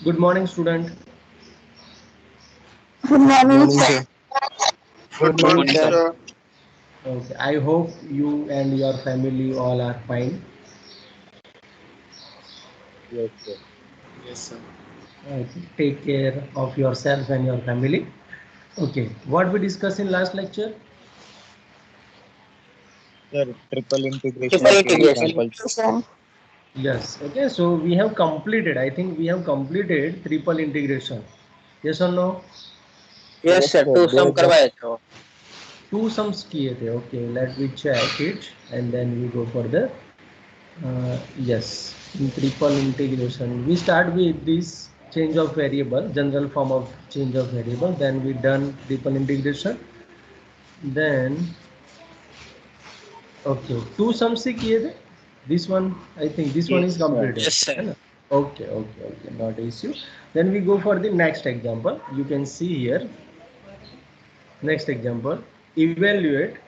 Good morning, student. Good morning, Morning, sir. sir. Good Good morning, morning, sir. sir. Okay, I hope you and your family all are fine. Yes, sir. Yes, sir. Take care of yourself and your family. Okay, what we discussed in last lecture? Sir, triple integration Triple of integration. examples. Yes. Okay, so we have completed. I think we have completed triple integration. Yes or no? Yes, Yes, sir. sir. To do some exam. करवाए थे वो. Two sums किए थे. Okay, let me check it and then we go further. Yes, in triple integration we start with this change of variable, general form of change of variable, then we done triple integration, then okay two sums से किए थे. This one I think this one Yes, is sir. completed. Yes, sir. है ना? Okay, not issue. Then we go for the next example. You can see here. Next example, evaluate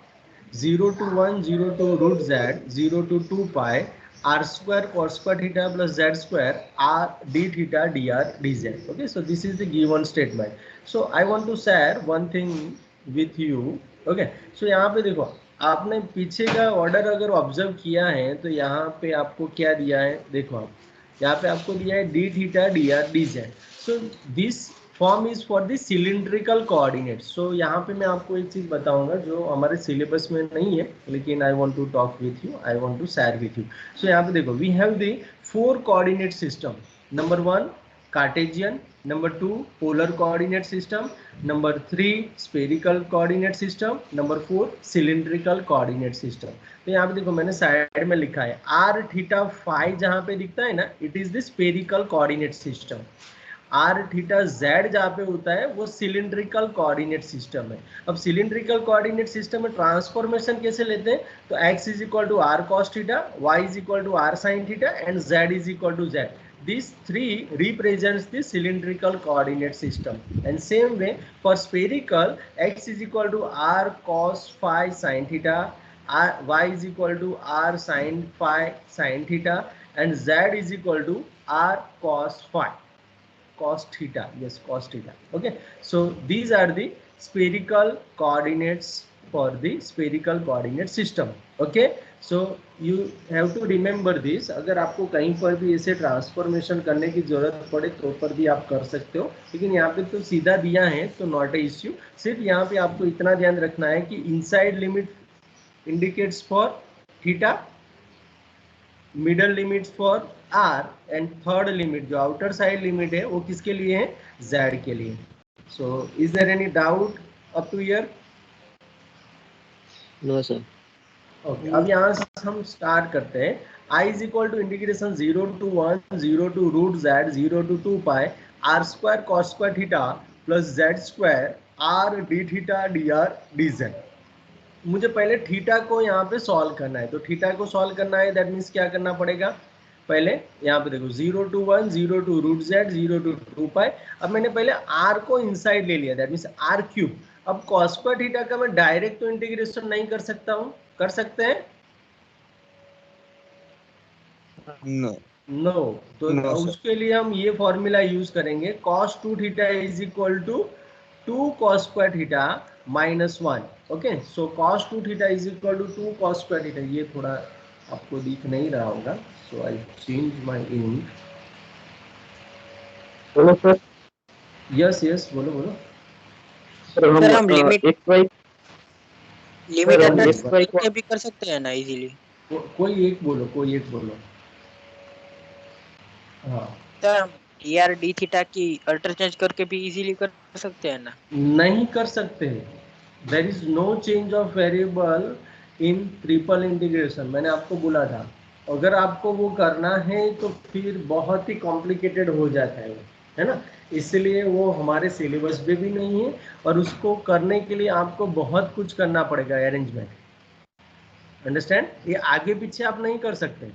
0 to 1, 0 to root z, 0 to 2 pi, r square cos square theta plus z square, r d theta dr dz. Okay, so this is the given statement. So I want to share one thing with you. Okay, so यहाँ पे देखो, आपने पीछे का order अगर observe किया है तो यहाँ पे आपको क्या दिया है, देखो आप यहाँ पे आपको दिया है D theta D R D Z. So this form is for the cylindrical coordinate. So यहाँ पे मैं आपको एक चीज बताऊंगा जो हमारे सिलेबस में नहीं है, लेकिन I want to talk with you, I want to share with you. So यहाँ पे देखो, we have the four coordinate system. Number one Cartesian, number two polar coordinate system, number three spherical coordinate system, number four cylindrical coordinate system. तो यहाँ पे देखो मैंने side में लिखा है आर थीटा फाइव, जहाँ पे दिखता है ना, it is the spherical coordinate system. R theta Z जहाँ पे होता है वो सिलिंड्रिकल कोऑर्डिनेट सिस्टम है. अब सिलिंड्रिकल कोऑर्डिनेट सिस्टम में ट्रांसफॉर्मेशन कैसे लेते हैं, तो x is equal to R cos theta, y is equal to R sine theta and z is equal to z. These three represents the cylindrical coordinate system. And same way for spherical, x is equal to r cos phi sin theta, y is equal to r sin phi sin theta, and z is equal to r cos phi cos theta. Yes, cos theta. Okay, so these are the spherical coordinates for the spherical coordinate system. Okay, so you have to remember this. अगर आपको कहीं पर भी ऐसे transformation करने की जरूरत पड़े तो पर भी आप कर सकते हो, लेकिन यहाँ पे तो सीधा दिया है तो नॉट ए इश्यू. सिर्फ यहाँ पे आपको इतना ध्यान रखना है कि inside limit indicates for theta, middle limit for R, and third limit जो आउटर साइड लिमिट है वो किसके लिए है, जेड के लिए. So is there any doubt up to here? No, sir. Okay, अब यहाँ से हम स्टार्ट करते हैं. I is equal to integration 0 to 1, 0 to root z, 0 to 2 pi, r square cos square theta plus z square r d theta dr dz. मुझे पहले theta को यहाँ पे सॉल्व करना है, तो थीटा को सॉल्व करना है, दैट मीन्स क्या करना पड़ेगा, पहले यहाँ पे देखो 0 to 1, 0 to root z, 0 to 2 pi. अब मैंने पहले r को इनसाइड ले लिया, दैट मीन्स r क्यूब. अब cos स्क्वायर थीटा का मैं डायरेक्ट तो इंटीग्रेशन नहीं कर सकता हूँ, कर सकते हैं? No. नो. तो No, sir. उसके लिए हम ये फॉर्मूला यूज करेंगे, cos 2 theta is equal to 2 cos square theta minus 1. Okay, so cos 2 theta is equal to 2 cos square theta. ये थोड़ा आपको दिख नहीं रहा होगा, so I change my ink. Hello sir. Yes yes, बोलो बोलो. सर सर हम हम लिमिट एक्स वाई लिमिट हम अल्टर एक्स वाई को करके भी कर सकते हैं ना इजीली. कोई एक बोलो, कोई एक बोलो. हाँ, सर हम डी आर डी थीटा की अल्टर चेंज करके भी इजीली कर सकते हैं ना. नहीं कर सकते. There is no change of variable in triple integration. मैंने आपको बोला था, अगर आपको वो करना है तो फिर बहुत ही कॉम्प्लिकेटेड हो जाता है ना. इसलिए वो हमारे सिलेबस में भी नहीं है, और उसको करने के लिए आपको बहुत कुछ करना पड़ेगा अरेंजमेंट. अंडरस्टैंड? ये आगे पीछे आप नहीं कर सकते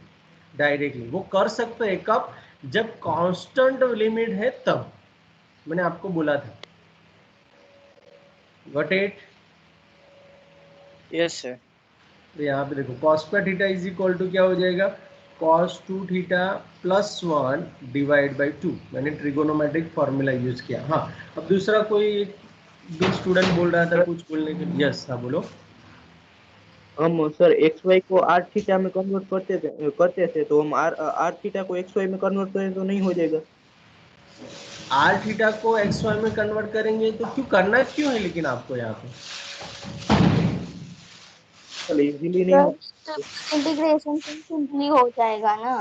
डायरेक्टली. वो कर सकते हैं कब, जब कांस्टेंट लिमिट है तब. मैंने आपको बोला था. Got it? Yes sir. तो यहाँ पे देखो cos square theta is equal to क्या हो जाएगा, cos 2 theta plus 1 divide by 2, मैंने ट्रिगोनोमेट्रिक फॉर्मूला यूज किया। हाँ, अब दूसरा कोई भी स्टूडेंट बोल रहा था कुछ बोलने के लिए। यस, हाँ बोलो। हम सर एक्स वाई को आर थीटा में कन्वर्ट करते थे तो हम आर थीटा को एक्स वाई में कन्वर्ट करें तो नहीं हो जाएगा? आर थीटा को एक्स वाई में कन्वर्ट करेंगे तो क्यों करना क्यों है लेकिन आपको यहाँ पे? इजीली नहीं हो। इंटीग्रेशन सिंपली हो जाएगा ना।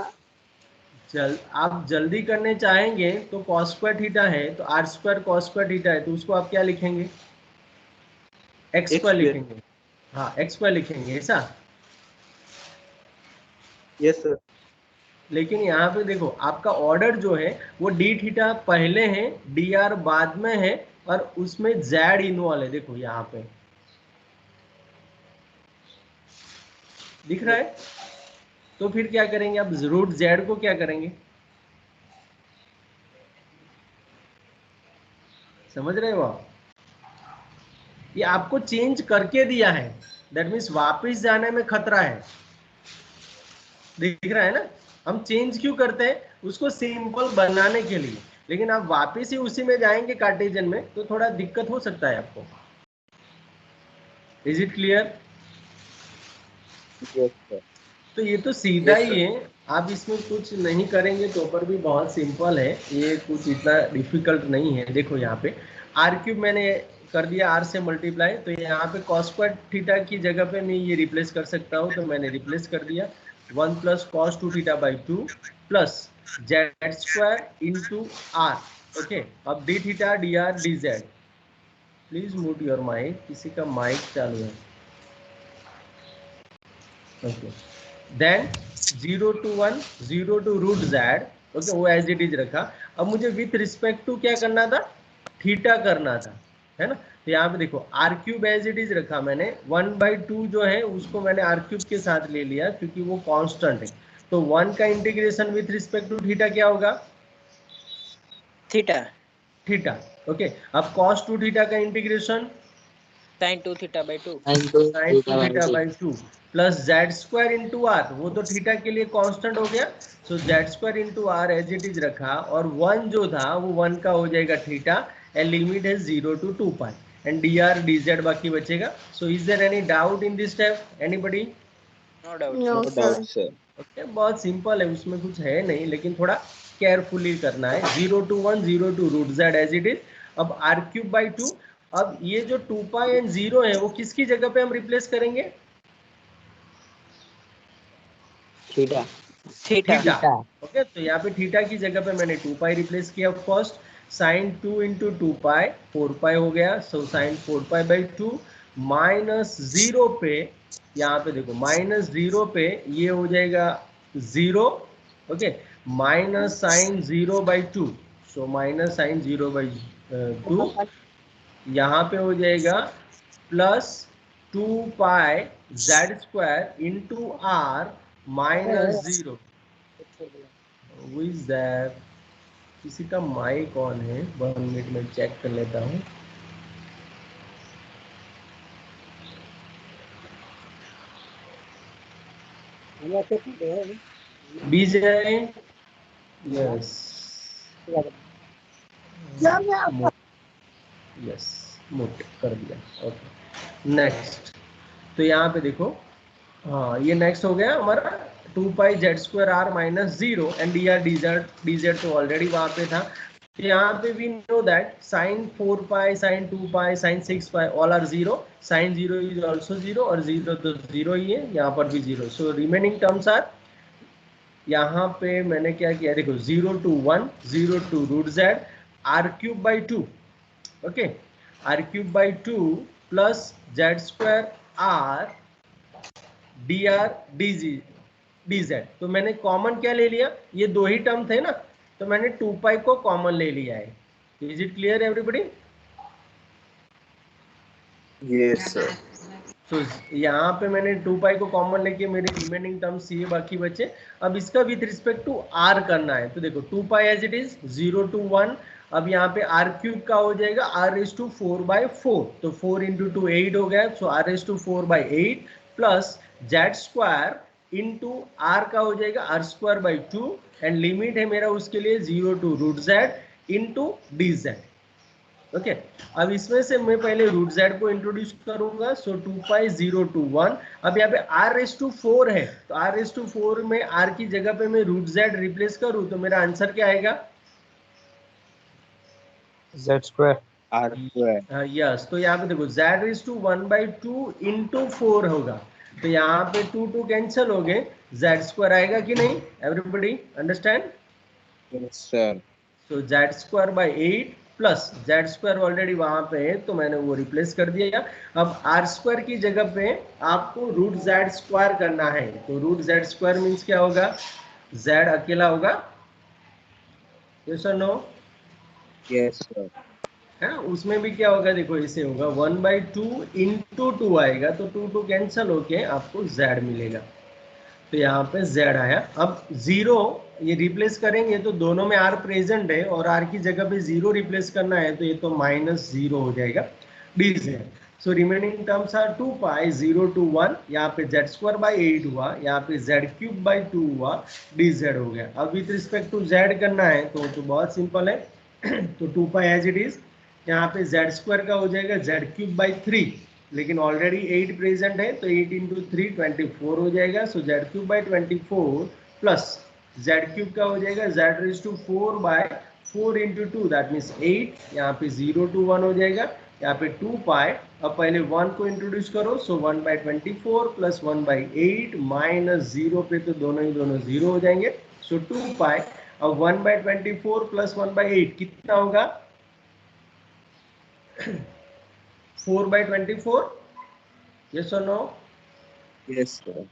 आप जल्दी करने चाहेंगे तो cos स्क्वायर थीटा है तो R square cos square theta है, तो उसको आप क्या लिखेंगे? एक्स स्क्वायर लिखेंगे। हाँ, एक्स स्क्वायर लिखेंगे, ऐसा। Yes sir. लेकिन यहाँ पे देखो आपका ऑर्डर जो है वो डी थीटा पहले है, डी आर बाद में है, और उसमें जेड इन्वॉल्व है। देखो यहाँ पे दिख रहा है। तो फिर क्या करेंगे आप? रूट जेड को क्या करेंगे? समझ रहे हो आप? ये आपको चेंज करके दिया है, दैट मीन्स वापस जाने में खतरा है। दिख रहा है ना? हम चेंज क्यों करते हैं? उसको सिंपल बनाने के लिए। लेकिन आप वापस ही उसी में जाएंगे कार्टेशियन में तो थोड़ा दिक्कत हो सकता है आपको। Is it clear? Yes sir. तो ये तो सीधा Yes, ही है, आप इसमें कुछ नहीं करेंगे तो पर भी बहुत सिंपल है, ये कुछ इतना डिफिकल्ट नहीं है। देखो यहाँ पे आर क्यूब मैंने कर दिया आर से मल्टीप्लाई, तो यहाँ पे कॉस स्क्वायर थीटा की जगह पे मैं ये रिप्लेस कर सकता हूँ, तो मैंने रिप्लेस कर दिया 1 plus cos 2 theta by 2 plus Z square into R. Okay, अब D theta D R D Z. Please mute your mic, किसी का माइक चालू है। Okay, then 0 to 1 0 to root Z. Okay, वो एज इट इज रखा। अब मुझे with respect to क्या करना था? थीटा करना था, है ना? तो यहाँ पे देखो R cube as it is रखा मैंने, 1/2 जो है उसको मैंने आर क्यूब के साथ ले लिया क्योंकि वो कांस्टेंट है। तो 1 का integration with respect to theta क्या होगा? Theta theta. ओके, अब cos 2 थीटा का integration sin 2 theta by 2 sin 2 theta by 2 plus Z square into R, वो तो थीटा के लिए कांस्टेंट हो गया, so Z square into R as it is रखा, और 1 जो था वो 1 का हो जाएगा थीटा, एंड लिमिट है 0 to 2 pi, and D R D Z बाकी बचेगा। So is there any doubt in this step? Anybody? No doubt no no sir. Doubt sir. Okay, बहुत सिंपल है, उसमें कुछ है नहीं, लेकिन थोड़ा केयरफुली करना है। 0 to 1 0 to root Z as it is. अब आर क्यूब बाई 2, अब ये जो 2 पाई एंड 0 है वो किसकी जगह पे हम रिप्लेस करेंगे? Theta theta. ओके, तो यहाँ पे थीटा की जगह पे मैंने 2 पाई रिप्लेस किया फर्स्ट। साइन 2 इंटू 2 पाई 4 पाई हो गया, so sine 4 pi by 2 minus 0 पे, यहाँ पे देखो माइनस 0 पे ये हो जाएगा 0। Okay, minus sine 0 by 2, so minus sine 0 by 2, यहाँ पे हो जाएगा plus 2 pi Z square into R minus 0। Who is that? किसी का माइक ऑन है, 1 मिनट में चेक कर लेता हूँ। विजय, यस यस, मूट कर दिया। Okay, next. तो यहाँ पे देखो, हाँ ये नेक्स्ट हो गया हमारा 2 pi Z square R minus 0 and D R D Z तो ऑलरेडी वहाँ पे था। तो यहाँ पे we know that sine 4 pi sine 2 pi sine 6 pi all are 0, sine 0 is also 0, और 0 तो 0 ही है, यहाँ पर भी 0। सो रिमेनिंग टर्म्स आर, यहाँ पे मैंने क्या किया देखो, 0 to 1 0 to root Z R cube by 2। Okay, R cube by 2 plus Z square R D R D Z. तो मैंने कॉमन क्या ले लिया? ये दो ही टर्म थे ना, तो मैंने 2 पाई को कॉमन ले लिया है। Is it clear everybody? Yes sir. तो यहाँ पे मैंने 2 पाई को कॉमन लेके मेरे रिमेनिंग टर्म्स ये बाकी बचे। अब इसका विथ रिस्पेक्ट टू आर करना है, तो देखो 2 पाई एज इट इज 0 to 1। अब यहाँ पे आर क्यूब का हो जाएगा आर रेज टू 4/4, तो 4 इंटू 2 8 हो गया, so R raise to 4/8 plus Z square into R का हो जाएगा R square by 2 and limit है मेरा उसके लिए 0 to root Z into D Z. Okay, अब इसमें से मैं पहले रूट जेड को इंट्रोड्यूस करूंगा। सो 2 पाई 0 टू 1। अब यहाँ पे आर रेस टू 4 है, तो आर रेस टू 4 में आर की जगह पे मैं रूट जेड रिप्लेस करूँ तो मेरा आंसर क्या आएगा? Z square R square. Yes, तो यहाँ पे देखो जेड रेस टू 1/2 इंटू 4 होगा, तो यहाँ पे 2 2 कैंसिल हो गए, जेड स्क्वायर आएगा कि नहीं? Everybody understand? Yes sir. So Z square by 8 plus Z square already वहां पे है तो मैंने वो रिप्लेस कर दिया। अब आर स्क्वायर की जगह पे आपको रूट जेड स्क्वायर करना है, तो रूट जेड स्क्वायर मीन्स क्या होगा? जेड अकेला होगा, यस और नो? Yes sir. है, उसमें भी क्या होगा देखो, इसे होगा 1/2 इंटू 2 आएगा, तो 2 2 कैंसिल होके आपको जेड मिलेगा, तो यहाँ पे जेड आया। अब 0 ये रिप्लेस करेंगे तो दोनों में आर प्रेजेंट है और आर की जगह पे 0 रिप्लेस करना है तो ये तो -0 हो जाएगा D Z. So remaining terms are 2 pi 0 to 1, यहाँ पे जेड स्क्वायर बाई 8 हुआ, यहाँ पे जेड क्यूब बाई 2 हुआ, डी जेड हो गया। अब विथ रिस्पेक्ट टू जेड करना है तो बहुत सिंपल है तो 2 पाई एज इट इज, यहाँ पे जेड स्क्वायर का हो जाएगा जेड क्यूब बाई 3, लेकिन ऑलरेडी 8 प्रेजेंट है तो 8 इंटू 3 24 हो जाएगा। So Z cube by 24 plus Z cube का हो जाएगा Z raise to 4 by 4 into 2 that means 8, यहाँ पे 0 टू 1 हो जाएगा, यहाँ पे 2 पाई। अब पहले 1 को इंट्रोड्यूस करो, सो 1/24 प्लस 1/8 माइनस 0 पे तो दोनों ही 0 हो जाएंगे, सो 2 पाई। अब 1/24 प्लस 1/8 कितना होगा? 4/24, यस और नो? Yes sir.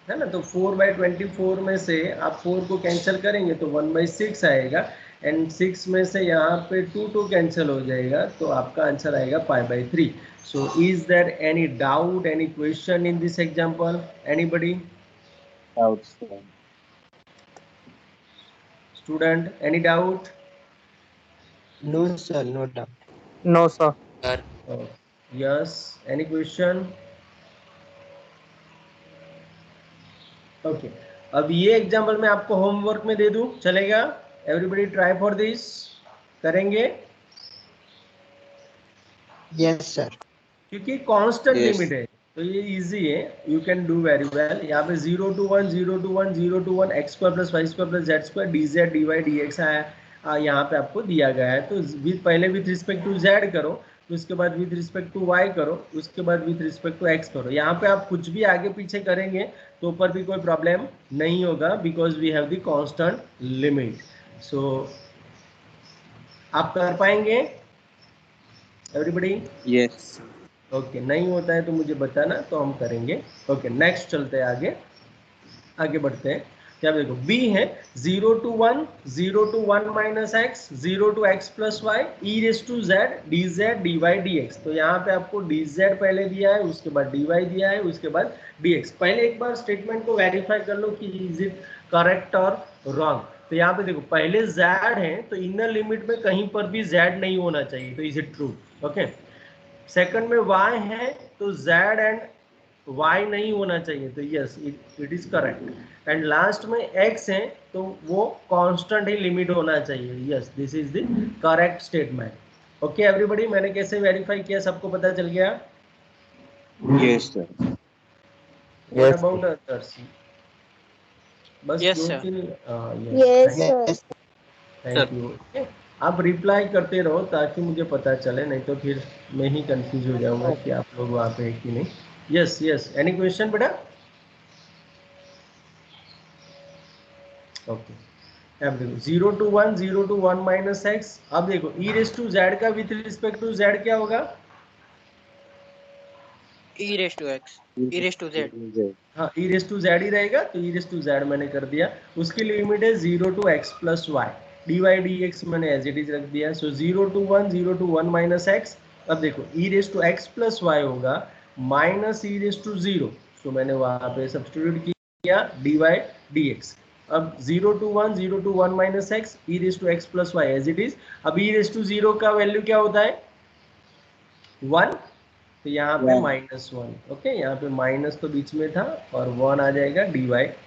है ना, तो 4/24 में से आप 4 को कैंसिल करेंगे तो 1/6 आएगा एंड 6 में से यहाँ पे 2 2 कैंसिल हो जाएगा तो आपका आंसर आएगा π/3। So is there any doubt, any question in this example? Anybody? Doubt sir. Student, any doubt? No sir, no doubt. No sir. Yes, any question? Okay, अब ये एग्जांपल मैं आपको होमवर्क में दे दूं, चलेगा? एवरीबॉडी ट्राई फॉर दिस, करेंगे? Yes sir. क्योंकि कांस्टेंट Yes. लिमिट है तो ये इजी है, you can do very well. यहाँ पे 0 to 1 0 to 1 0 to 1 x square plus Y square plus Z square D Z D Y D X आया, यहाँ पे आपको दिया गया है। तो पहले विथ रिस्पेक्ट टू जेड करो, उसके बाद विथ रिस्पेक्ट टू वाई करो, उसके बाद विथ रिस्पेक्ट टू एक्स करो। यहाँ पे आप कुछ भी आगे पीछे करेंगे तो ऊपर भी कोई प्रॉब्लम नहीं होगा because we have the constant limit. So आप कर पाएंगे एवरीबॉडी? यस। ओके, नहीं होता है तो मुझे बताना, तो हम करेंगे। ओके, नेक्स्ट चलते हैं, आगे बढ़ते हैं। क्या देखो, बी है 0 to 1 0 to 1 minus X 0 to X plus Y E raise to Z D Z D Y D X. तो यहाँ पे आपको डी जेड पहले दिया है, उसके बाद डी वाई दिया है, उसके बाद डी एक्स। पहले एक बार स्टेटमेंट को वेरीफाई कर लो कि इज इट करेक्ट और रॉन्ग। तो यहाँ पे देखो, पहले जेड है तो इनर लिमिट में कहीं पर भी जेड नहीं होना चाहिए, तो is it true? Okay, second में y है तो z एंड y नहीं होना चाहिए, तो yes it is correct. And last में x है तो वो कांस्टेंट ही लिमिट होना चाहिए, yes this is the correct statement. Okay everybody, मैंने कैसे वेरीफाई किया सबको पता चल गया? Yes sir. What about others? बस Yes, दो sir. तीन Yes, sir. Thank you. आप रिप्लाई करते रहो ताकि मुझे पता चले, नहीं तो फिर मैं ही कंफ्यूज हो जाऊंगा कि आप लोग वहाँ पे है कि नहीं। यस यस, एनी क्वेश्चन बेटा? ओके, अब देखो 0 टू 1 0 टू 1 माइनस एक्स। अब देखो ई रेस टू जेड का विथ रिस्पेक्ट टू जेड क्या होगा? e raised to x, e raised to z. हाँ, ई रेस टू जेड ही रहेगा, तो ई रेस टू जेड मैंने कर दिया। उसकी लिमिट है 0 to X plus Y D Y D X मैंने एज इट इज रख दिया। So 0 to 1 minus X. अब देखो E raise to X plus Y होगा minus E raise to 0, so मैंने वहाँ पे सब्स्टिट्यूट किया डी वाई डी एक्स। अब 0 to 1 minus X E raise to X plus Y as it is. अब E raise to 0 का value क्या होता है? 1, तो यहाँ पे -1, ओके, यहाँ पे माइनस तो बीच में था और 1 आ जाएगा dy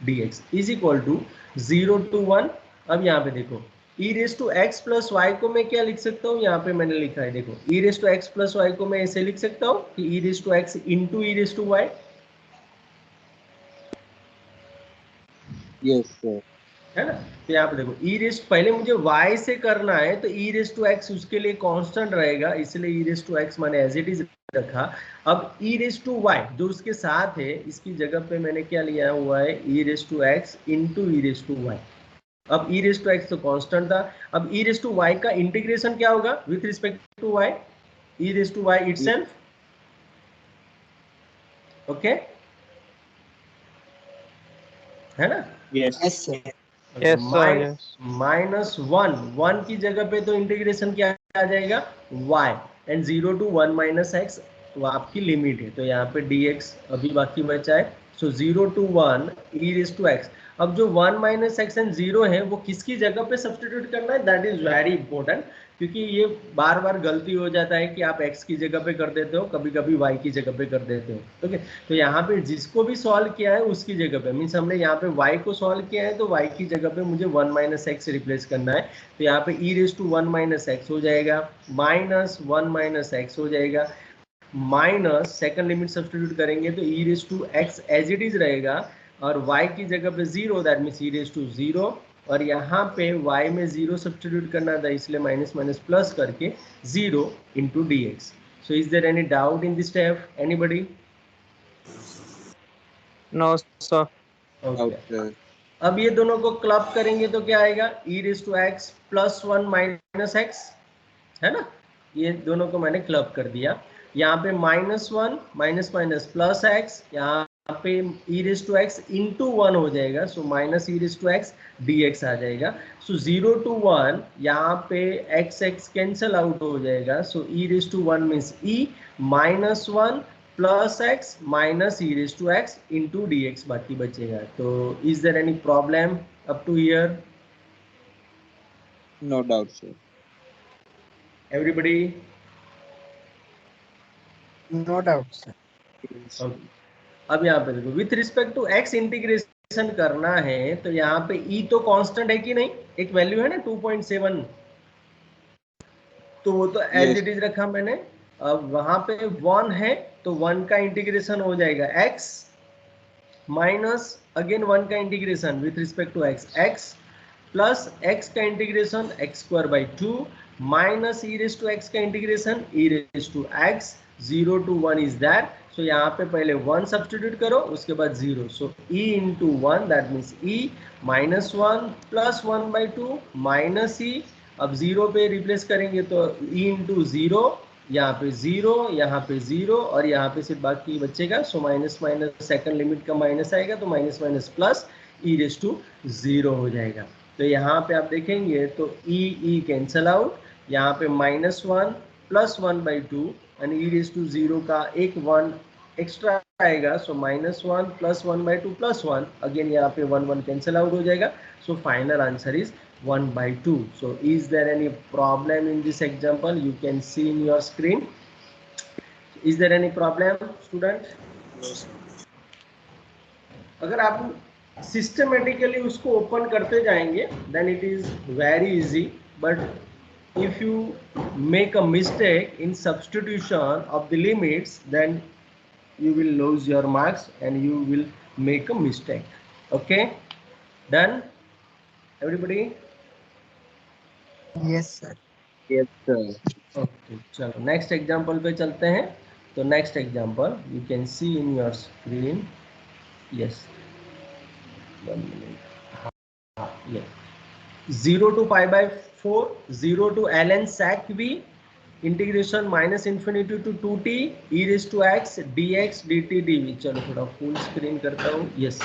dx is equal to 0 to 1। अब यहाँ पे देखो e raise to X plus Y को मैं क्या लिख सकता हूँ, यहाँ पे मैंने लिखा है देखो e raise to X plus Y को मैं ऐसे लिख सकता हूँ कि e raise to X into e raise to Y, Yes, sir. है ना। तो यहाँ पे देखो e रेस पहले मुझे y से करना है तो e रेस टू एक्स उसके लिए कांस्टेंट रहेगा, इसलिए e रेस टू एक्स मैंने एज इट इज रखा। अब e रेस टू y जो उसके साथ है इसकी जगह पे मैंने क्या लिया हुआ है e raise to X into e raise to Y. अब e रेस टू एक्स तो कांस्टेंट था, अब e रेस टू वाई का इंटीग्रेशन क्या होगा with respect to y, e raise to Y itself, okay, है ना। Yes. Yes, sir. Yes, sir, yes. -1 की जगह पे तो इंटीग्रेशन क्या आ जाएगा y and 0 to 1 minus x वो आपकी लिमिट है, तो यहाँ पे dx अभी बाकी बचा है। सो 0 to 1 e raise to X. अब जो 1 माइनस एक्स एंड 0 है वो किसकी जगह पे सब्स्टिट्यूट करना है, दैट इज वेरी इंपॉर्टेंट, क्योंकि ये बार बार गलती हो जाता है कि आप x की जगह पे कर देते हो, कभी कभी y की जगह पे कर देते हो, ओके। तो यहाँ पे जिसको भी सॉल्व किया है उसकी जगह पे, मीन्स हमने यहाँ पे y को सॉल्व किया है तो y की जगह पे मुझे 1 माइनस एक्स रिप्लेस करना है, तो यहाँ पे e raise to 1 minus X हो जाएगा, -1 माइनस एक्स हो जाएगा, माइनस सेकंड लिमिट सब्स्टिट्यूट करेंगे तो e raise to X as it is रहेगा और y की जगह पे 0, that means e raise to 0, और यहाँ पे y में 0 सब्स्टिट्यूट करना था इसलिए माइनस माइनस प्लस करके 0 into D X. So is there any doubt in this step, anybody? No, sir. Okay, Out, sir. अब ये दोनों को क्लब करेंगे तो क्या आएगा e raise to X plus 1 minus X, है ना। ये दोनों को मैंने क्लब कर दिया, यहाँ पे -1 माइनस माइनस प्लस एक्स, यहाँ पे e raise to X into 1 हो जाएगा, so minus e raise to X dx आ जाएगा। सो 0 to 1 यहाँ पे x x कैंसल आउट हो जाएगा, so e raise to 1 means e -1 plus X minus e raise to X into dx बाकी बचेगा। तो is there any problem up to here, No doubt, sir. Everybody? No doubt, sir. Yes. Okay. अब यहाँ पे देखो with respect to x integration करना है तो यहाँ पे e तो कांस्टेंट है कि नहीं, एक वैल्यू है ना 2.7, तो वो तो एज इट इज रखा मैंने। अब वहां पे 1 है तो 1 का इंटीग्रेशन हो जाएगा x माइनस अगेन 1 का integration with respect to x plus x का integration x²/2 minus e raise to x का integration e raise to x, 0 to 1 is that. So यहाँ पे पहले 1 सब्स्टिट्यूट करो उसके बाद 0, so e into 1 that means e -1 plus 1/2 minus e, अब 0 पे रिप्लेस करेंगे तो e इंटू 0, यहाँ पे 0, यहाँ पे 0 और यहाँ पे सिर्फ बाकी बचेगा, so minus minus second limit का माइनस आएगा तो minus minus plus e raise to 0 हो जाएगा। तो यहाँ पे आप देखेंगे तो e कैंसल आउट, यहाँ पे -1 plus 1/2 and e raise to 0 का एक 1 एक्स्ट्रा आएगा, सो -1 प्लस 1/2 प्लस 1, अगेन यहाँ पे 1 कैंसल आउट हो जाएगा, so final answer is 1/2। So is there any problem in this example, you can see in your screen, is there any problem student? No, sir. अगर आप systematically उसको open करते जाएंगे then it is very easy, but if you make a mistake in substitution of the limits then you will lose your marks and you will make a mistake. Okay, done everybody? Yes, sir. Yes, sir. Okay, चलो next example पे चलते हैं। तो next example you can see in your screen, yes 1 minute, हाँ ये 0 to π/4, 0 to ln sec v, integration -∞ to 2t e raised to x dx dt dv। चलो थोड़ा full screen करता हूँ, yes,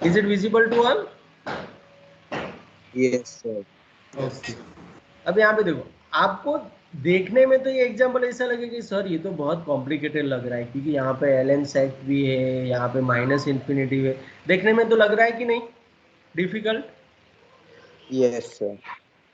is it visible to all? Yes, sir. Okay, अब यहाँ पे देखो, आपको देखने में तो ये एग्जांपल ऐसा लगेगा कि सर ये तो बहुत कॉम्प्लिकेटेड लग रहा है, क्योंकि यहाँ पे ln sec v है, यहाँ पे -∞ है, देखने में तो लग रहा है कि नहीं डिफिकल्ट? Yes, sir.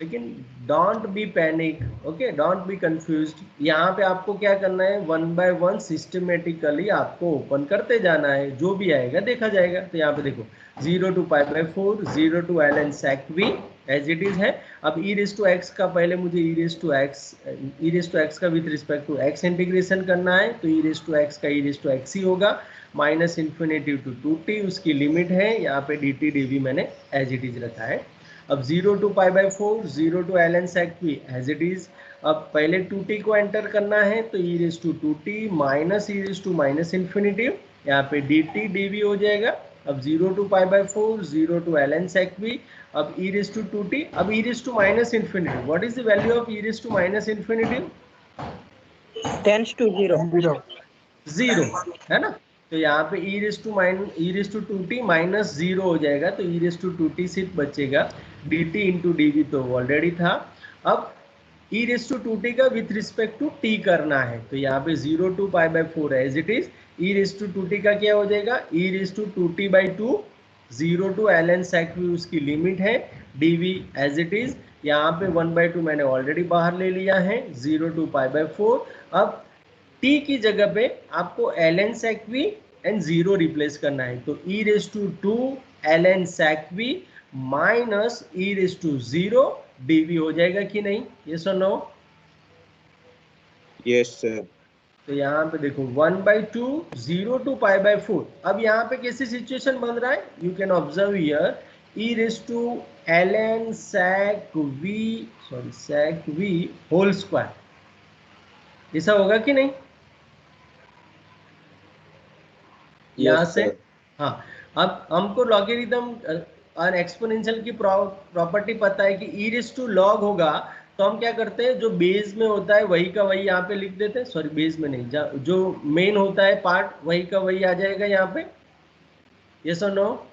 लेकिन don't be panic, okay, don't be confused. यहाँ पे आपको क्या करना है, 1 बाय 1 सिस्टमेटिकली आपको ओपन करते जाना है, जो भी आएगा देखा जाएगा। तो यहाँ पे देखो 0 to pi by 4, 0 to ln sec v as it is है। अब e रेज टू एक्स का पहले मुझे e रेज टू एक्स का with respect to x integration करना है, तो e रेज टू एक्स का e रेज टू एक्स ही होगा, माइनस इन्फिनिटी टू 2t उसकी लिमिट है, यहाँ पे dt dv मैंने एज इट इज रखा है। अब 0 to pi by 4, 0 to ln sec v as it is. अब पहले 2t को एंटर करना है, तो e raise to 2t minus e raise to minus infinity, यहाँ पे dt dv हो जाएगा। अब 0 to pi by 4, 0 to ln sec v, अब e रेज टू 2t, अब e raise to minus infinity, what is the value of e raise to minus infinity? Tends to 0। 0 है ना। तो यहाँ पे e raise to 2t minus 0 हो जाएगा, तो e रेज टू 2t सिर्फ बचेगा, dt इंटू dv तो ऑलरेडी था। अब e रेज टू 2t का विथ रिस्पेक्ट टू t करना है, तो यहाँ पे 0 to pi by 4 as it is, e raise to 2t का क्या हो जाएगा, e raise to 2t by 2, 0 to ln sec v उसकी लिमिट है, dv एज इट इज। यहाँ पे 1/2 मैंने ऑलरेडी बाहर ले लिया है, 0 to पाई बाय 4। अब t की जगह पे आपको ln sec v and 0 replace करना है, तो e raise to 2 ln sec v minus e raise to 0 dv हो जाएगा कि नहीं, ये सुनो। Yes sir. तो यहाँ पे देखो 1/2, 0 to पाई बाय 4। अब यहाँ पे कैसी सिचुएशन बन रहा है, you can observe here, e raise to ln sec v whole square, ऐसा होगा कि नहीं? यहाँ से हाँ, अब हमको लॉगरिथम और एक्सपोनेंशियल की प्रॉपर्टी पता है कि e रेज टू लॉग होगा, तो हम क्या करते हैं, जो बेस में होता है वही का वही यहाँ पे लिख देते हैं, सॉरी बेस में नहीं, जो मेन होता है पार्ट वही का वही आ जाएगा यहाँ पे, यस और नो?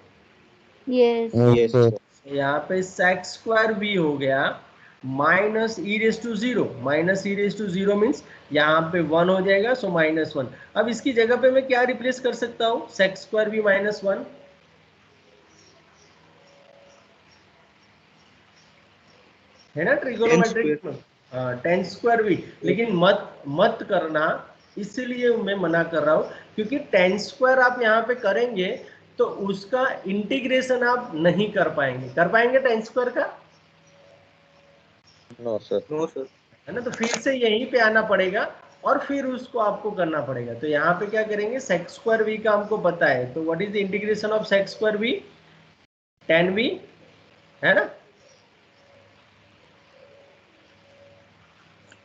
यस। Yes sir. यहाँ पे sec स्क्वायर v हो गया minus e raise to 0, minus e raise to 0 means यहाँ पे 1 हो जाएगा, सो -1। अब इसकी जगह पे मैं क्या रिप्लेस कर सकता हूँ, sec स्क्वायर v -1 है ना ट्रिगोनोमेट्रिक में, tan स्क्वायर v। लेकिन मत करना, इसलिए मैं मना कर रहा हूँ, क्योंकि tan स्क्वायर आप यहाँ पे करेंगे तो उसका इंटीग्रेशन आप नहीं कर पाएंगे tan स्क्वायर का, नो सर। No sir. है ना। तो फिर से यहीं पे आना पड़ेगा और फिर उसको आपको करना पड़ेगा। तो यहाँ पे क्या करेंगे, sec स्क्वायर v का हमको पता है, तो what is the integration of sec square v, tan v, है ना।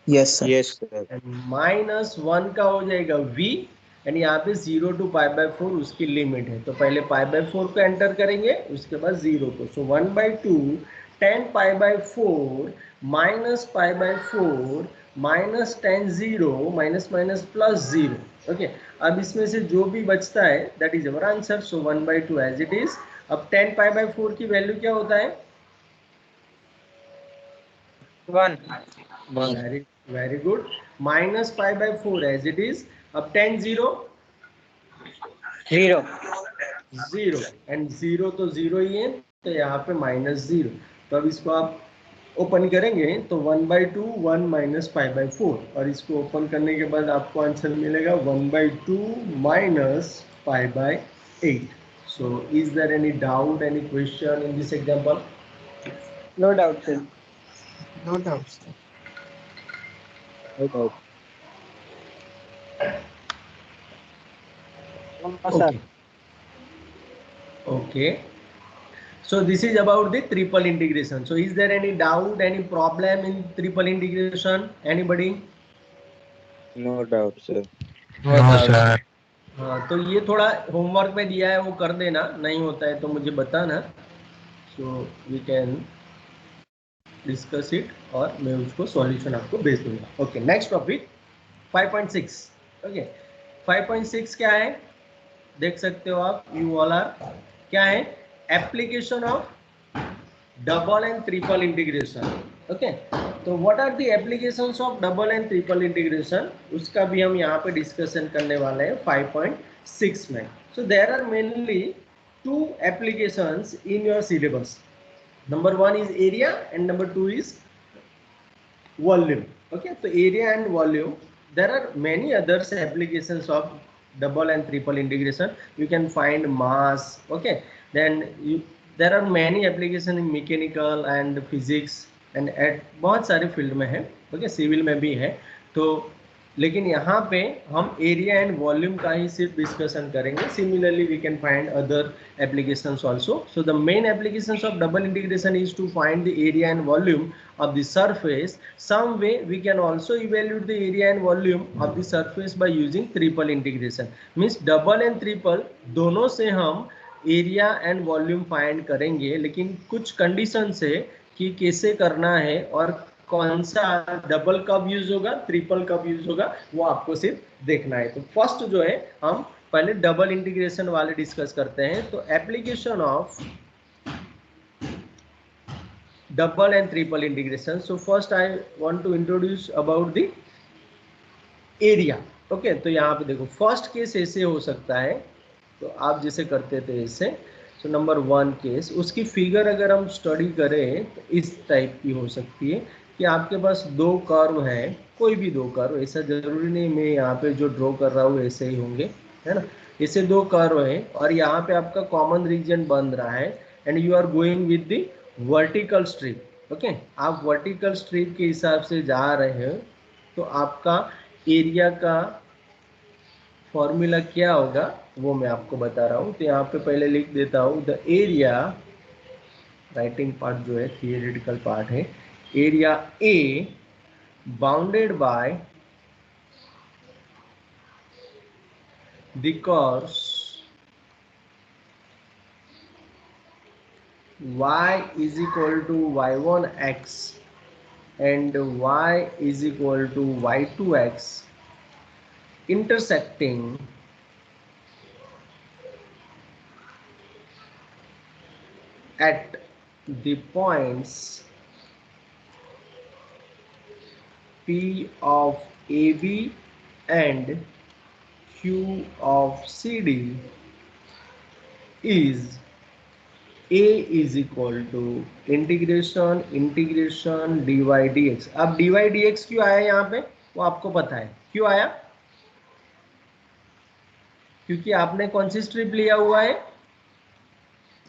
Yes sir. Yes sir. -1 का हो जाएगा v, एंड यहाँ पे 0 to पाई बाय 4 उसकी लिमिट है, तो पहले पाई बाय 4 को एंटर करेंगे, उसके बाद 0 को, so 1/2 tan pi by 4 minus pi by 4 minus tan 0 minus minus plus 0, okay. अब इसमें से जो भी बचता है that is our answer, so 1/2 as it is. अब tan पाई बाय 4 की वैल्यू क्या होता है, 1। Very good, minus pi by 4 as it is. अब tan 0 0 एंड 0 तो 0 ही है, तो यहाँ पे -0। तो अब इसको आप ओपन करेंगे तो 1/2 1 माइनस पाई बाय 4, और इसको ओपन करने के बाद आपको आंसर मिलेगा 1/2 minus pi by 8। So is there any doubt, any question in this example? No doubt sir. No doubt, sir. Okay. So this is about the triple integration. So is there any doubt, any problem in triple integration? Anybody? No doubt sir. हाँ, तो ये थोड़ा homework में दिया है, वो कर देना, नहीं होता है तो मुझे बताना, so we can discuss it और मैं उसको सॉल्यूशन आपको भेज दूंगा। Okay, next topic 5.6। ओके, 5.6 क्या है देख सकते हो आप, यू ऑल आर, क्या है, application of double and triple integration. Okay, तो what are the applications of double and triple integration, उसका भी हम यहाँ पे डिस्कशन करने वाले हैं 5.6 में। So there are mainly 2 applications in your syllabus, Number one is area and number two is volume. Okay, so area and volume. There are many others applications of double and triple integration. You can find mass. Okay, then there are many applications in mechanical and physics and at बहुत सारे field में है. Okay, civil में भी है. तो लेकिन यहाँ पे हम एरिया एंड वॉल्यूम का ही सिर्फ डिस्कशन करेंगे. Similarly we can find other applications also. So the main applications of double integration is to find the area and volume of the surface. Some way we can also evaluate the area and volume of the surface by using triple integration. Means double and triple दोनों से हम area and volume find करेंगे, लेकिन कुछ condition से कि कैसे करना है और कौन सा डबल कब यूज होगा, ट्रिपल कब यूज होगा, वो आपको सिर्फ देखना है. तो फर्स्ट जो है हम पहले डबल इंटीग्रेशन वाले डिस्कस करते हैं. तो application of double and triple integration. So first I want to introduce about the area. Okay, तो यहाँ पे देखो फर्स्ट केस ऐसे हो सकता है, तो आप जैसे करते थे ऐसे. तो नंबर वन केस, उसकी फिगर अगर हम स्टडी करें तो इस टाइप की हो सकती है कि आपके पास दो कर्व है, कोई भी दो कर्व, ऐसा जरूरी नहीं मैं यहाँ पे जो ड्रॉ कर रहा हूँ ऐसे ही होंगे, है ना. ऐसे दो कर्व है और यहाँ पे आपका कॉमन रीजन बन रहा है and you are going with the vertical strip. Okay, आप वर्टिकल स्ट्रिप के हिसाब से जा रहे हो, तो आपका एरिया का फॉर्मूला क्या होगा वो मैं आपको बता रहा हूँ. तो यहाँ पे पहले लिख देता हूँ द एरिया, राइटिंग पार्ट जो है थियोरेटिकल पार्ट है. Area A bounded by the curves y is equal to y1x and y is equal to y2x intersecting at the points P of AB and Q of CD is A is equal to integration dy dx. अब dy dx क्यों आया यहाँ पे वो आपको पता है. क्यों आया? क्योंकि आपने कौन सी स्ट्रिप लिया हुआ है?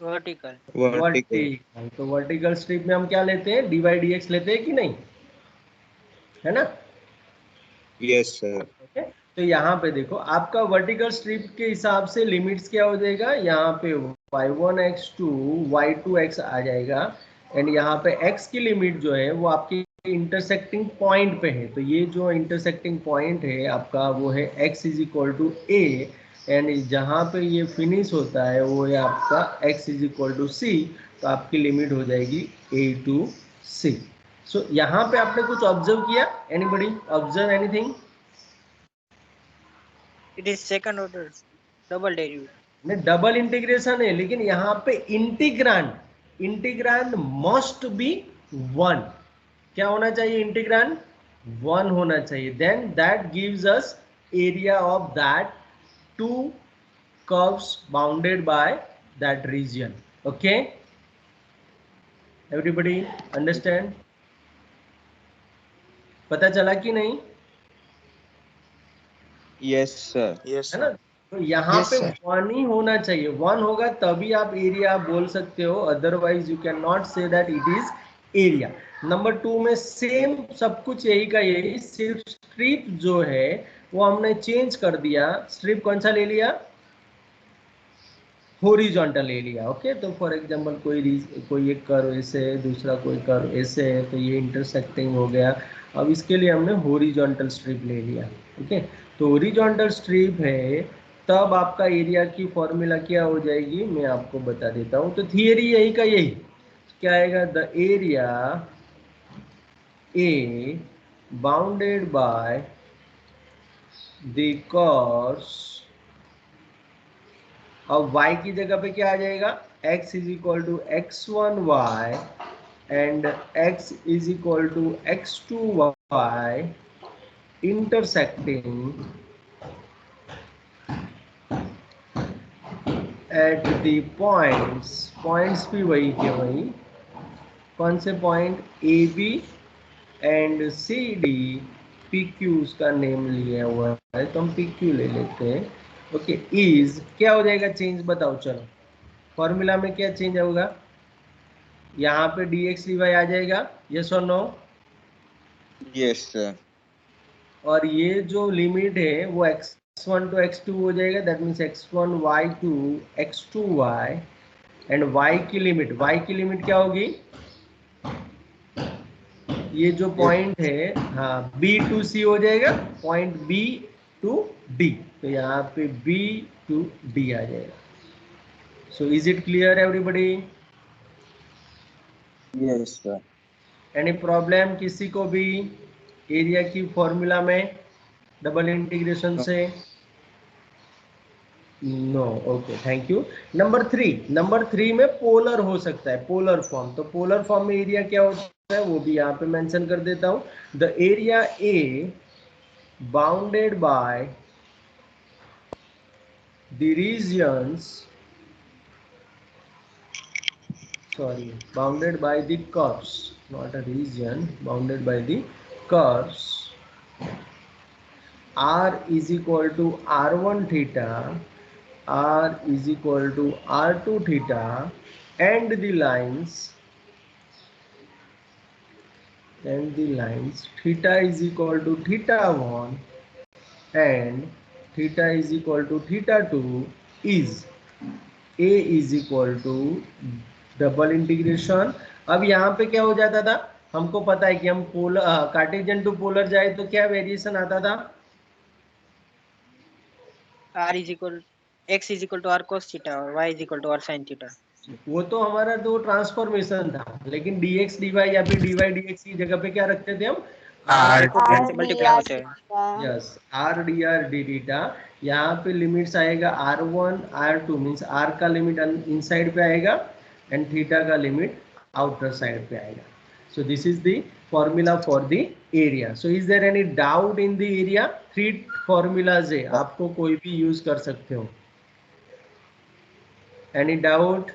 वर्टिकल. वर्टिकल. तो वर्टिकल स्ट्रिप में हम क्या लेते हैं? dy dx लेते हैं कि नहीं, है ना. Yes, sir. ओके, तो यहाँ पे देखो आपका वर्टिकल स्ट्रिप के हिसाब से लिमिट्स क्या हो जाएगा. यहाँ पे y1x to y2x आ जाएगा एंड यहाँ पे x की लिमिट जो है वो आपकी इंटरसेक्टिंग पॉइंट पे है. तो ये जो इंटरसेक्टिंग पॉइंट है आपका वो है x is equal to a and जहाँ पे ये फिनिश होता है वो है आपका x is equal to c. तो आपकी लिमिट हो जाएगी a to c. सो यहाँ पे आपने कुछ ऑब्जर्व किया? Anybody observe anything? It is second order double derivative. नहीं, डबल इंटीग्रेशन है, लेकिन यहाँ पे इंटीग्रांड मस्ट बी वन. क्या होना चाहिए? इंटीग्रांड वन होना चाहिए. Then that gives us area of that two curves bounded by that region. Okay, everybody understand? पता चला कि नहीं? Yes, sir. Yes, है ना. sir. तो यहाँ Yes, पे sir. वन ही होना चाहिए. वन होगा तभी आप एरिया बोल सकते हो, otherwise you can not say that it is area. Number two में सेम सब कुछ यही का यही, सिर्फ स्ट्रिप जो है वो हमने चेंज कर दिया. स्ट्रिप कौन सा ले लिया? हॉरिजॉन्टल ले लिया. ओके, तो फॉर एग्जांपल कोई एक कर्व ऐसे है, दूसरा कोई कर्व ऐसे है, तो ये इंटरसेक्टिंग हो गया. अब इसके लिए हमने हॉरिजॉन्टल स्ट्रिप ले लिया. ओके, तो हॉरिजॉन्टल स्ट्रिप है तब आपका एरिया की फॉर्मूला क्या हो जाएगी मैं आपको बता देता हूँ. तो थियरी यही का यही क्या आएगा? The area A bounded by the curves. अब y की जगह पे क्या आ जाएगा? x is equal to x1y and x is equal to x2y intersecting at the points भी वही के वही कौन से point A B and C D, P Q उसका नेम लिया हुआ है तो हम पी क्यू ले लेते हैं। ओके, इज क्या हो जाएगा चेंज, बताओ चलो फॉर्मूला में क्या चेंज होगा, यहाँ पे dx dy आ जाएगा, यस और नो। Yes, sir. और ये जो लिमिट है वो x1 to x2 हो जाएगा, that means x1 y2 x2 y, and y की लिमिट क्या होगी, ये जो पॉइंट है हाँ b to c हो जाएगा, पॉइंट b to d, तो यहाँ पे b to d आ जाएगा। So is it clear everybody? Yes, sir. Any problem किसी को भी एरिया की फॉर्मूला में डबल इंटीग्रेशन No. से? No, okay thank you. Number three में पोलर हो सकता है, पोलर फॉर्म। तो पोलर फॉर्म में एरिया क्या होता है वो भी यहाँ पे मेंशन कर देता हूँ। The area A bounded by the regions, sorry, bounded by the curves, not a region, bounded by the curves r is equal to r1 theta, r is equal to r2 theta, and the lines theta is equal to theta 1 and theta is equal to theta 2 is a is equal to double integration. अब यहाँ पे क्या हो जाता था, हमको पता है कि हम पोलर कार्टेशियन टू पोलर जाए तो क्या वेरिएशन आता था, r is equal x is equal to r cos theta और y is equal to r sin theta। वो तो हमारा तो ट्रांसफॉर्मेशन था, लेकिन dx dy या फिर dy dx की जगह पे क्या रखते थे हम, R R से मल्टीप्लाई होते हैं। Yes R D R D theta. यहाँ पे लिमिट्स आएगा r1 r2 मीन्स r का लिमिट इनसाइड पे आएगा एंड थीटा का लिमिट आउटर साइड पे आएगा। So this is the formula for the area. So is there any doubt in the area? 3 formulas है, आपको कोई भी यूज कर सकते हो। Any doubt?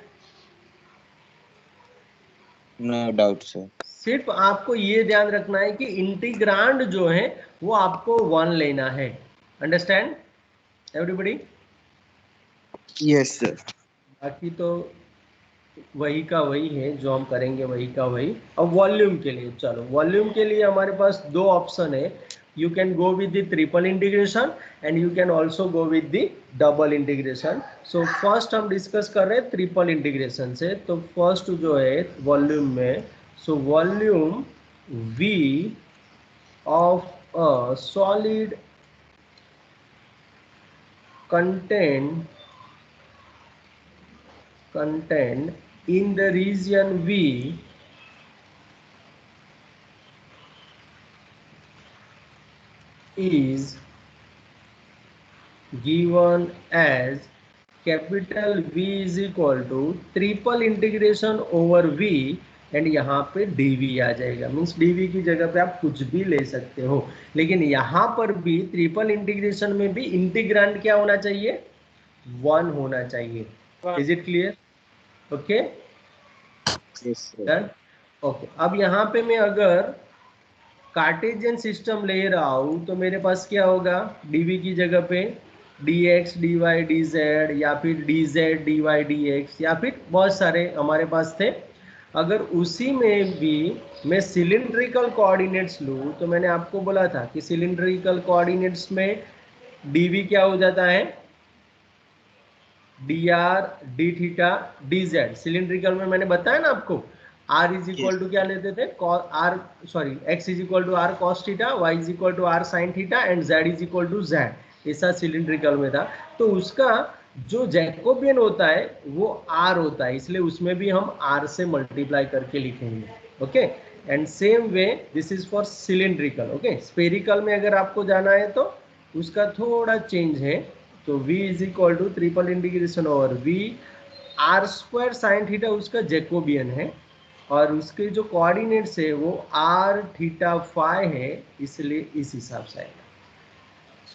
No doubt, sir. सिर्फ आपको ये ध्यान रखना है कि इंटीग्रांड जो है वो आपको 1 लेना है। Understand everybody? Yes, sir. बाकी तो वही का वही है, जो हम करेंगे वही का वही। अब वॉल्यूम के लिए चलो, वॉल्यूम के लिए हमारे पास 2 ऑप्शन है। You can go with the triple integration and you can also go with the double integration. So first हम डिस्कस कर रहे हैं ट्रिपल इंटीग्रेशन से। तो फर्स्ट जो है वॉल्यूम में, so volume V of a solid contained in the region V is given as capital V is equal to triple integration over V and यहाँ पे dV आ जाएगा। मीन्स dV की जगह पे आप कुछ भी ले सकते हो, लेकिन यहाँ पर भी ट्रिपल इंटीग्रेशन में भी इंटीग्रांड क्या होना चाहिए, 1 होना चाहिए। Is it clear? Okay Yes, sir. Done. Okay, अब यहाँ पे मैं अगर कार्टेशियन सिस्टम ले रहा हूँ तो मेरे पास क्या होगा, dV की जगह पे dx dy dz या फिर dz dy dx या फिर बहुत सारे हमारे पास थे। अगर उसी में भी मैं सिलिंड्रिकल कोऑर्डिनेट्स लूँ तो मैंने आपको बोला था कि सिलिंड्रिकल कोऑर्डिनेट्स में dV क्या हो जाता है, dr d theta dz। Cylindrical में मैंने बताया ना आपको, r इज इक्वल टू क्या लेते थे, x is equal to r cos theta, y is equal to r sin theta and z is equal to z। ऐसा सिलिंड्रिकल में था। तो उसका जो जैकोबियन होता है वो r होता है, इसलिए उसमें भी हम r से मल्टीप्लाई करके लिखेंगे। Okay, and same way this is for cylindrical. Okay, spherical में अगर आपको जाना है तो उसका थोड़ा चेंज है। तो v is equal to triple integration over v, r square sine theta उसका जैकोबियन है और उसके जो कोऑर्डिनेट्स है वो r थीटा फाई है, इसलिए इस हिसाब से आएगा।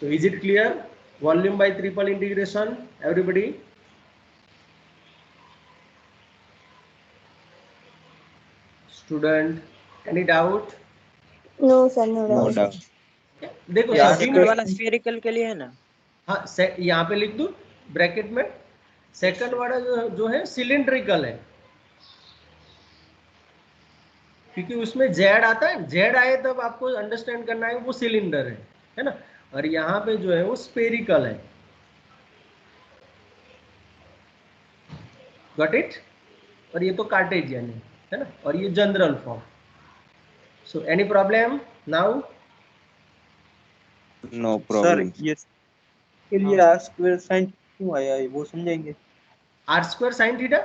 So is it clear? Volume by triple integration everybody? Student, any doubt? No sir, no no doubt. Doubt. देखो ये सभी सेकंड में, वाला स्फेरिकल के लिए है ना? हाँ यहाँ पे लिख दूं ब्रैकेट में, सेकंड वाला जो है सिलिंड्रिकल है, क्योंकि उसमें जेड आता है, जेड आए तब आपको अंडरस्टैंड करना है वो सिलेंडर है ना, और यहाँ पे जो है वो स्पेरिकल है। Got it? और ये तो कार्टेशियन है ना, और ये general form. So any problem now? No sir problem. ये के लिए आर स्क्वायर साइन क्यों आया है वो समझाएंगे? आर स्क्वायर साइन थीटा,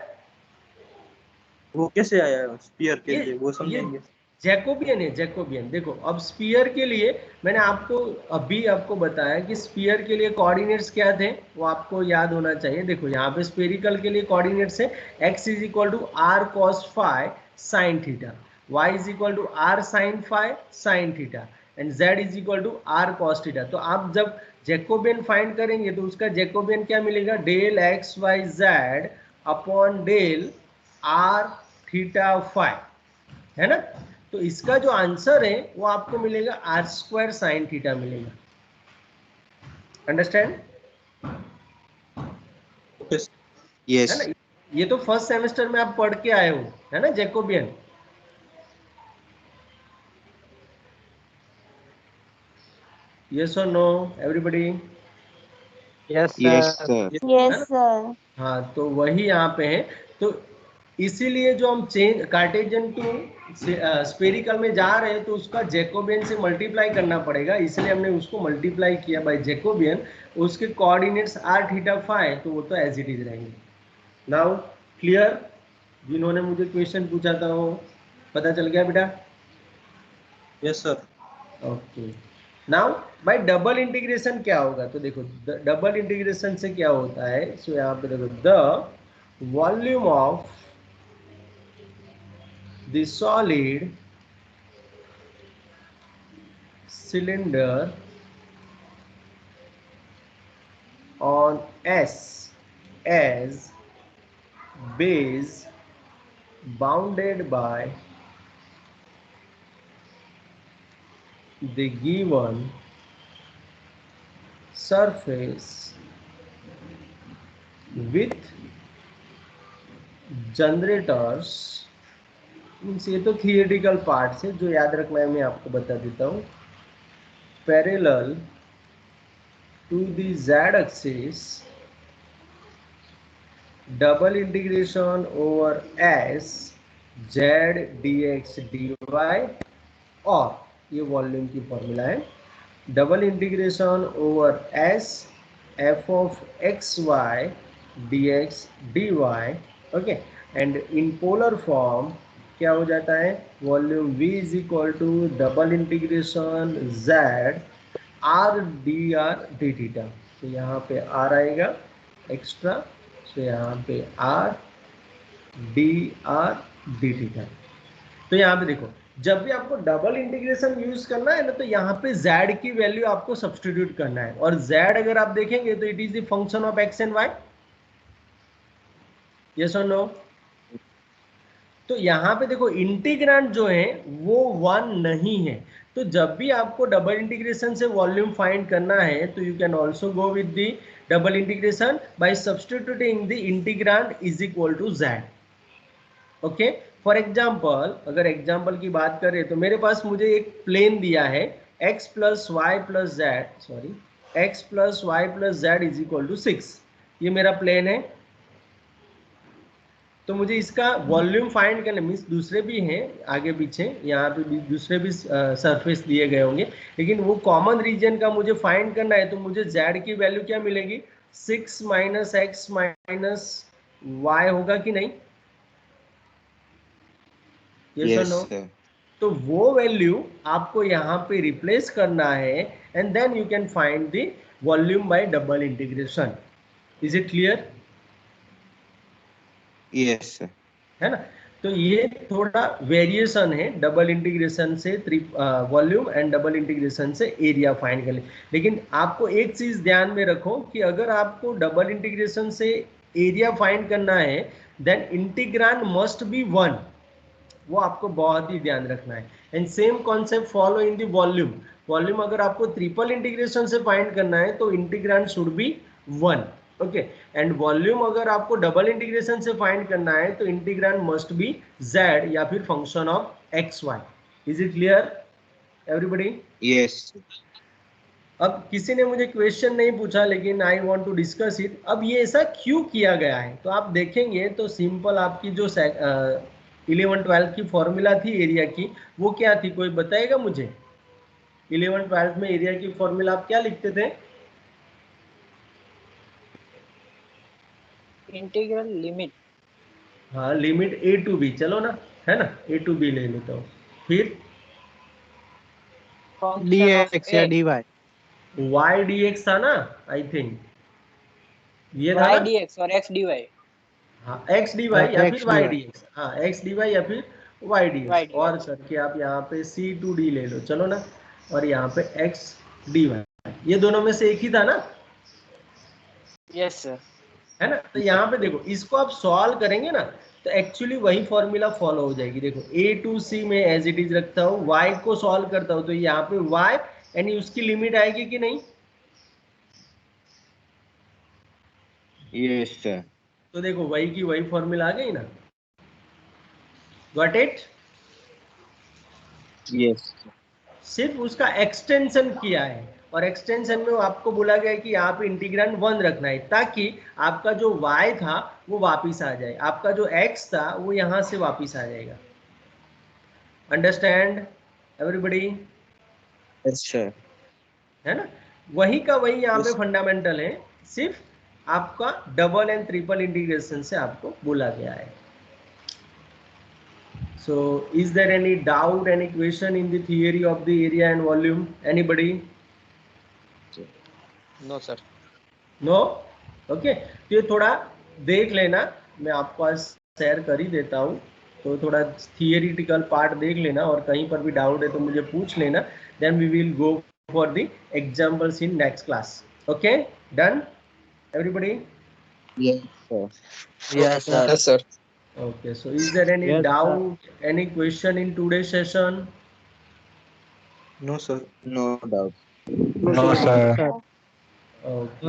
वो कैसे आया है स्फीयर के लिए वो ये समझाएंगे? जैकोबियन है, जैकोबियन। देखो अब स्फीयर के लिए मैंने आपको बताया कि स्फीयर के लिए कोऑर्डिनेट्स क्या थे, वो आपको याद होना चाहिए। देखो यहाँ पे स्फेरिकल के लिए कोऑर्डिनेट्स है x is equal to R cos phi sine theta, y is equal to R sine phi sine theta, and z is equal to R cos theta. तो आप जब जैकोबियन फाइंड करेंगे तो उसका जैकोबियन क्या मिलेगा, del x y z upon del R theta phi, है ना। तो इसका जो आंसर है वो आपको मिलेगा आर स्क्वायर साइन थीटा मिलेगा। अंडरस्टैंड? है यस। ना, ये तो फर्स्ट सेमेस्टर में आप पढ़ के आए हो, है ना, जैकोबियन। यस और no everybody? Yes yes sir. Sir. Yes sir. हाँ, तो वही यहाँ पे है। तो इसीलिए जो हम चेंज कार्टेशियन टू स्फेरिकल में जा रहे हैं तो उसका जैकोबियन से मल्टीप्लाई करना पड़ेगा, इसलिए हमने उसको मल्टीप्लाई किया बाय जैकोबियन। उसके कोऑर्डिनेट्स आर थीटा फाई, तो वो तो एज इट इज रहेंगे। Now clear? जिन्होंने मुझे क्वेश्चन पूछा था वो पता चल गया बेटा? Yes sir. Okay. Now bye double integration क्या होगा, तो देखो डबल इंटीग्रेशन से क्या होता है। सो यहाँ पे देखो, the volume of the solid cylinder on S as base bounded by the given surface with generators, means ये तो थियोरेटिकल पार्ट है, जो याद रखना है मैं आपको बता देता हूँ। Parallel to the z axis, double integration over s z dx dy, और ये वॉल्यूम की फॉर्मूला है, double integration over s f of x y D x D y. Okay, and in polar form क्या हो जाता है, volume v is equal to double integration z r D R D theta. तो यहाँ पे r आएगा extra, तो यहाँ पे r D R D theta. तो यहाँ पे देखो, जब भी आपको डबल इंटीग्रेशन यूज करना है ना, तो यहाँ पे z की वैल्यू आपको सब्स्टिट्यूट करना है, और z अगर आप देखेंगे तो it is the function of x and y। Yes और नो? तो यहाँ पे देखो इंटीग्रांड जो है वो 1 नहीं है, तो जब भी आपको डबल इंटीग्रेशन से वॉल्यूम फाइंड करना है तो you can also go with the double integration by substituting the integrand is equal to z। Okay, for example अगर एग्जाम्पल की बात करें तो मेरे पास मुझे एक प्लेन दिया है x plus y plus z, sorry x plus y plus z is equal to 6, ये मेरा प्लेन है। तो मुझे इसका वॉल्यूम फाइंड करना, मीन्स दूसरे भी हैं आगे पीछे, यहाँ पे भी दूसरे भी सरफेस दिए गए होंगे, लेकिन वो कॉमन रीजन का मुझे फाइंड करना है। तो मुझे z की वैल्यू क्या मिलेगी, 6 माइनस एक्स माइनस वाई होगा कि नहीं? यस और नो? तो वो वैल्यू आपको यहाँ पे रिप्लेस करना है, and then you can find the volume by double integration. Is it clear? Yes sir. है ना, तो ये थोड़ा वेरिएशन है डबल इंटीग्रेशन से वॉल्यूम एंड डबल इंटीग्रेशन से एरिया फाइंड कर ले। लेकिन आपको एक चीज ध्यान में रखो कि अगर आपको डबल इंटीग्रेशन से एरिया फाइंड करना है देन इंटीग्रांड मस्ट बी 1। वो आपको बहुत ही ध्यान रखना है। And same concept follow in the volume. Volume अगर आपको ट्रिपल इंटीग्रेशन से फाइंड करना है तो integrand should be 1, okay. And volume अगर आपको डबल इंटीग्रेशन से फाइंड करना है तो इंटीग्रांड मस्ट बी z या फिर function of x y. Is it clear everybody? Yes. अब किसी ने मुझे क्वेश्चन नहीं पूछा लेकिन I want to discuss it. अब ये ऐसा क्यों किया गया है तो आप देखेंगे तो सिंपल आपकी जो 11-12 की फॉर्मूला थी एरिया की वो क्या थी, कोई बताएगा मुझे? 11-12 में एरिया की फॉर्मूला आप क्या लिखते थे? Integral limit. हाँ, लिमिट a टू b, चलो ना, है ना, a टू b ले लेता हूँ। फिर dx या dy, y dx था ना, आई थिंक ये था y ना। dx और x dy। हाँ, x dy या x फिर y dy। dx, हाँ x dy या फिर y dx, Y dx। और करके आप यहाँ पे c2d ले लो, चलो ना, और यहाँ पे x dy, ये दोनों में से एक ही था ना, यस सर। है ना। तो यहाँ पे देखो इसको आप सॉल्व करेंगे ना तो एक्चुअली वही फॉर्मूला फॉलो हो जाएगी। देखो a टू c में एज इट इज रखता हूँ, y को सॉल्व करता हूँ तो यहाँ पे y यानी उसकी लिमिट आएगी कि नहीं? Yes, sir. तो देखो वही की वही फॉर्मूला आ गई ना, गॉट इट? Yes. सिर्फ उसका एक्सटेंशन किया है और एक्सटेंशन में आपको बोला गया है कि यहाँ पे इंटीग्रांड 1 रखना है ताकि आपका जो y था वो वापिस आ जाए, आपका जो x था वो यहाँ से वापिस आ जाएगा। Understand everybody? Yes, sir. है ना, वही का वही यहाँ पे Yes. फंडामेंटल है, सिर्फ आपका डबल एंड ट्रिपल इंटीग्रेशन से आपको बोला गया है। So is there any doubt, any question in the theory of the area and volume? Anybody? No sir. No? Okay. तो ये थोड़ा देख लेना, मैं आपको शेयर कर ही देता हूँ, तो थोड़ा थियरिटिकल पार्ट देख लेना और कहीं पर भी डाउट है तो मुझे पूछ लेना। Then we will go for the examples in next class. Okay? Done? Everybody? Yes, sir. yes sir, Yes, sir. Okay. So is there any Yes, sir. doubt, any question in today's session? No, sir. No doubt. no sir, Okay.